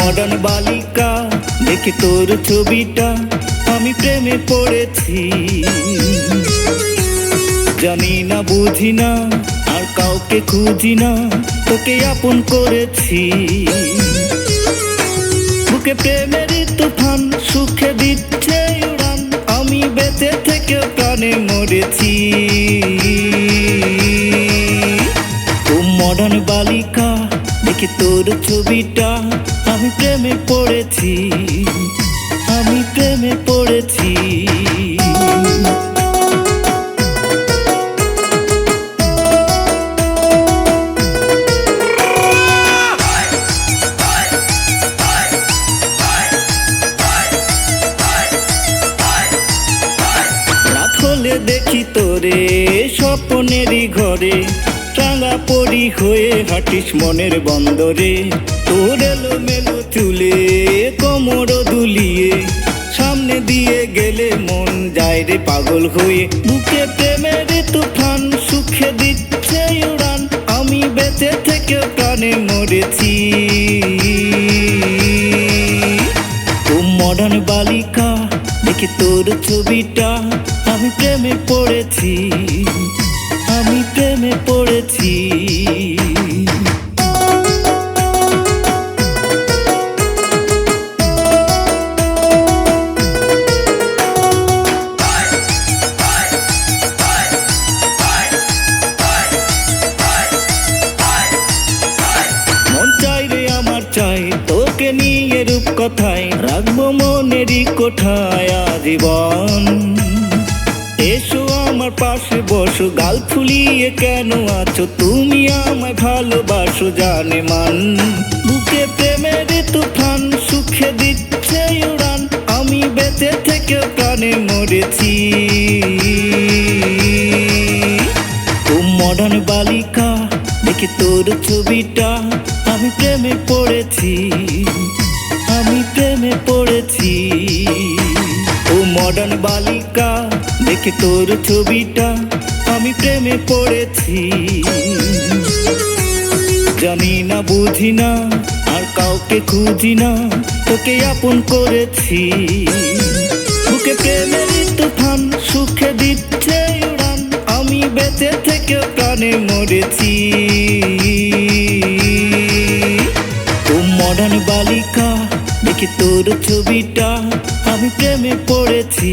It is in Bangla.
মডার্ন বালিকা দেখে তোর ছবিটা আমি প্রেমে পড়েছি। জানি না বুঝি না আর কাউকে খুঁজি না, তোকে আপন করেছি। বুকে প্রেমের তুফান সুখে দিচ্ছে উড়ান, আমি বেঁচে থেকে প্রাণে মরেছি। ও মডার্ন বালিকা দেখে তোর ছবিটা আমি প্রেমে পড়েছি, আমি প্রেমে পড়েছি। রাত হলে দেখি তোরে স্বপ্নেরই ঘরে, টাঙ্গা পড়ি হয়ে হাঁটিস মনের বন্দরে। তোর এলোমেলো চুলে কোমর দুলিয়ে সামনে দিয়ে গেলে মন যায় রে পাগল হয়ে। বুকে প্রেমের তুফান সুখে দিচ্ছে উড়ান, আমি বেঁচে থেকে প্রাণে মরেছি। ও মডার্ন বালিকা দেখে তোর ছবিটা আমি প্রেমে পড়েছি, আমি প্রেমে পড়েছি। মন চাই রে আমার চাই তোকে নিয়ে রূপ কথায়, রাখবো মনেরই কোঠায় আজীবন। এসো আমার পাশে বসো, গাল ফুলিয়ে কেন আছো তুমি আমায় ভালোবাসো জানে মান। বুকে প্রেমের তুফান সুখে দিচ্ছে উড়ান, আমি বেঁচে থেকে প্রাণে মরেছি। ও মডার্ন বালিকা দেখে তোর ছবিটা আমি প্রেমে পড়েছি, আমি প্রেমে পড়েছি। ও মডার্ন বালিকা দেখে তোর ছবিটা আমি প্রেমে পড়েছি। জানি না বুঝি না আর কাউকে খুঁজি না, তোকে আপন করেছি। বুকে প্রেমের তুফান সুখে দিচ্ছে উড়ান, আমি বেঁচে থেকে প্রাণে মরেছি। ও মডার্ন বালিকা দেখে তোর ছবিটা আমি প্রেমে পড়েছি।